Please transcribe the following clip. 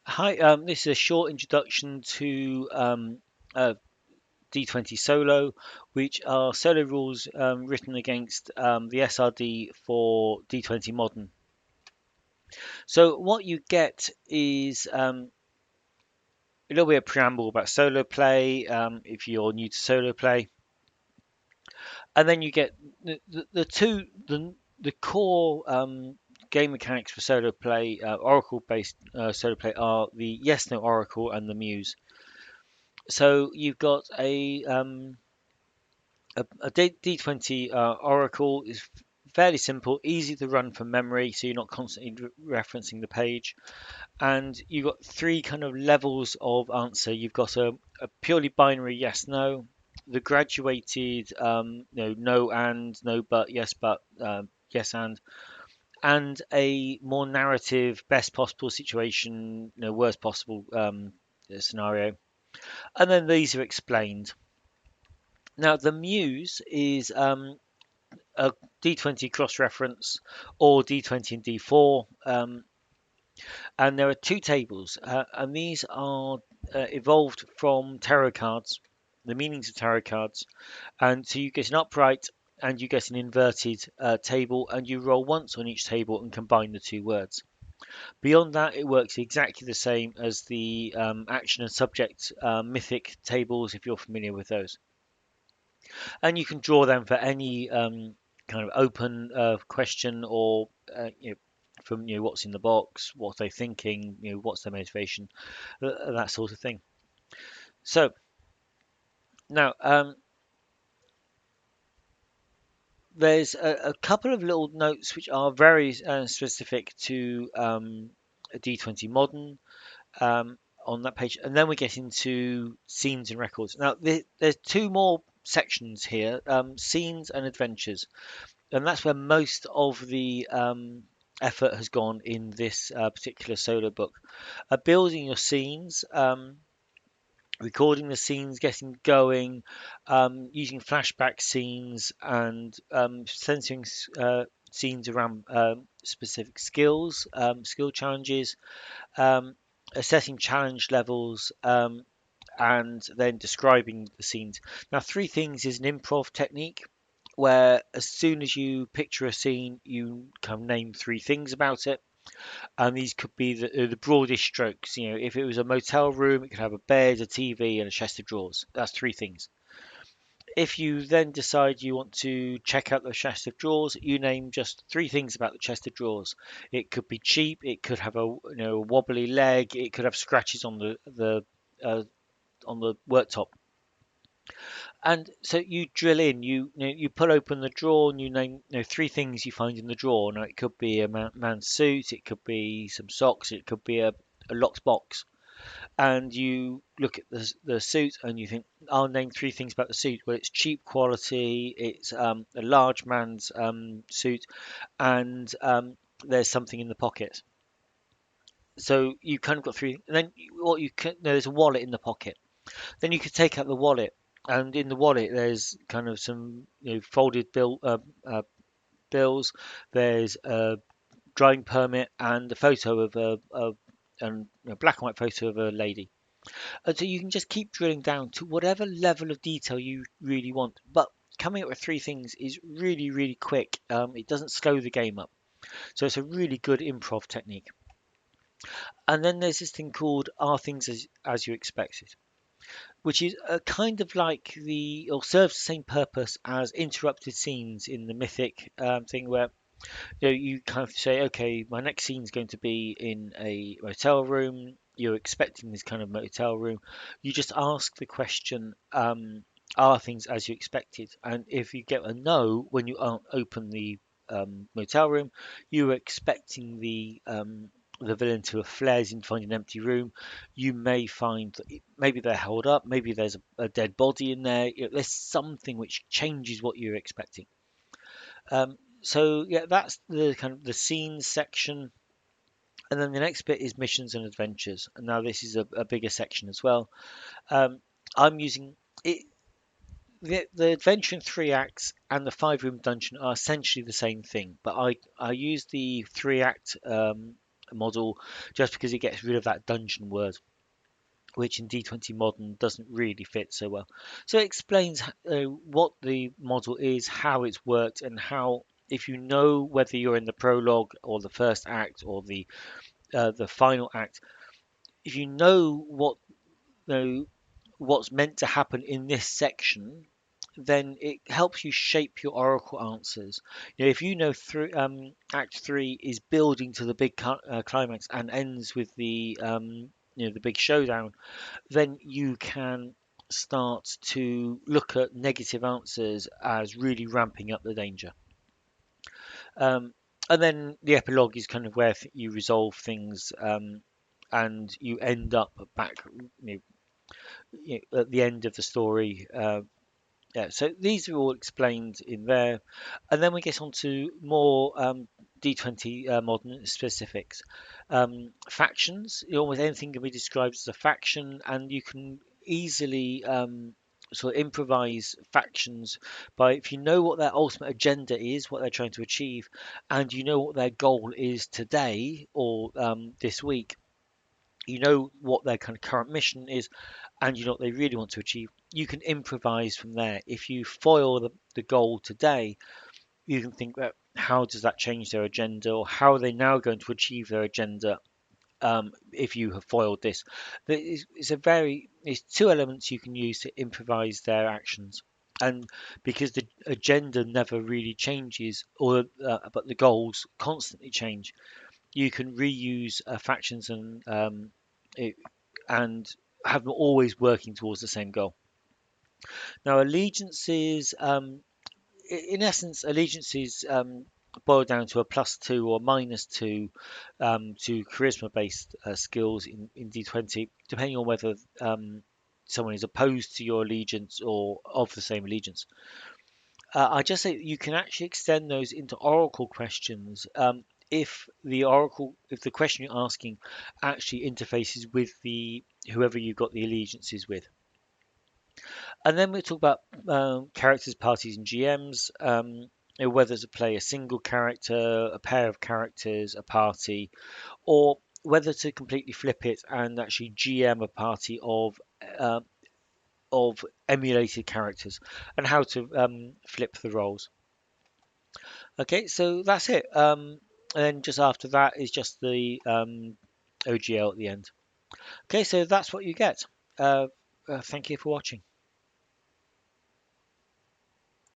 Hi, this is a short introduction to d20 Solo, which are solo rules written against the SRD for d20 Modern. So what you get is a little bit of preamble about solo play, if you're new to solo play, and then you get the core game mechanics for solo play, Oracle-based solo play are the yes no Oracle and the Muse. So you've got a D20 Oracle is fairly simple, easy to run from memory, so you're not constantly referencing the page. And you've got three kind of levels of answer. You've got a purely binary yes no, the graduated no and no but yes but yes and a more narrative best possible situation, worst possible scenario. And then these are explained. Now, the Muse is a D20 cross reference or D20 and D4, and there are two tables, and these are evolved from tarot cards, the meanings of tarot cards. And so you get an upright and you get an inverted table, and you roll once on each table and combine the two words. Beyond that, it works exactly the same as the action and subject mythic tables, if you're familiar with those. And you can draw them for any kind of open question or from what's in the box, what they're thinking, what's their motivation, that sort of thing. So now there's a couple of little notes which are very specific to a D20 Modern on that page, and then we get into scenes and records. Now there's two more sections here, scenes and adventures. And that's where most of the effort has gone in this particular solo book. Building your scenes, recording the scenes, getting going, using flashback scenes, and censoring scenes around specific skills, skill challenges, um, assessing challenge levels. And then describing the scenes. Now, three things is an improv technique where as soon as you picture a scene, you can name three things about it. And these could be the broadest strokes. If it was a motel room, it could have a bed, a TV, and a chest of drawers. That's three things. If you then decide you want to check out the chest of drawers, you name just three things about the chest of drawers. It could be cheap. It could have a wobbly leg. It could have scratches uh, on the worktop. And so you drill in, you pull open the drawer and you name three things you find in the drawer. Now it could be a man's suit, it could be some socks, it could be a locked box. And you look at the suit and you think, I'll name three things about the suit. Well, it's cheap quality, it's a large man's suit, and there's something in the pocket. So you kind of got three. And then what you can, there's a wallet in the pocket. Then you could take out the wallet, and in the wallet there's kind of some folded bills. There's a driving permit and a photo of a black and white photo of a lady. And so you can just keep drilling down to whatever level of detail you really want. But coming up with three things is really, really quick. It doesn't slow the game up. So it's a really good improv technique. And then there's this thing called Are Things as You Expected, which is a kind of like or serves the same purpose as interrupted scenes in the mythic thing, where you kind of say, okay, my next scene is going to be in a motel room. You're expecting this kind of motel room. You just ask the question, are things as you expected? And if you get a no when you open the motel room, you were expecting the villain to have flares and find an empty room. You may find that maybe they're held up, maybe there's a dead body in there. There's something which changes what you're expecting. So yeah, that's the kind of the scenes section, and then the next bit is missions and adventures. And now this is a bigger section as well. Um, I'm using it. The adventure in three acts and the five room dungeon are essentially the same thing, but I use the three act model, just because it gets rid of that dungeon word, which in D20 Modern doesn't really fit so well. So it explains what the model is, how it's worked, and how, if you know whether you're in the prologue or the first act or the final act, if you know what's meant to happen in this section, then it helps you shape your oracle answers. If you know through Act Three is building to the big climax and ends with the big showdown, then you can start to look at negative answers as really ramping up the danger. Um, and then the epilogue is kind of where you resolve things, and you end up back you at the end of the story. Yeah, so these are all explained in there, and then we get on to more D20 modern specifics. Factions, almost anything can be described as a faction, and you can easily sort of improvise factions by, if you know what their ultimate agenda is, what they're trying to achieve, and you know what their goal is today or this week. You know what their kind of current mission is, and you know what they really want to achieve. You can improvise from there. If you foil the goal today, you can think that how does that change their agenda, or how are they now going to achieve their agenda if you have foiled this. It's two elements you can use to improvise their actions. And because the agenda never really changes, or but the goals constantly change, you can reuse factions it, and have them always working towards the same goal. Now, allegiances, in essence, allegiances boil down to a +2 or -2 to charisma-based skills in D20, depending on whether someone is opposed to your allegiance or of the same allegiance. I just say you can actually extend those into oracle questions if the question you're asking actually interfaces with the whoever you've got the allegiances with. And then we talk about characters, parties, and GMs. Whether to play a single character, a pair of characters, a party, or whether to completely flip it and actually GM a party uh, of emulated characters, and how to flip the roles. Okay, so that's it. And then just after that is just the OGL at the end. Okay, so that's what you get. Thank you for watching.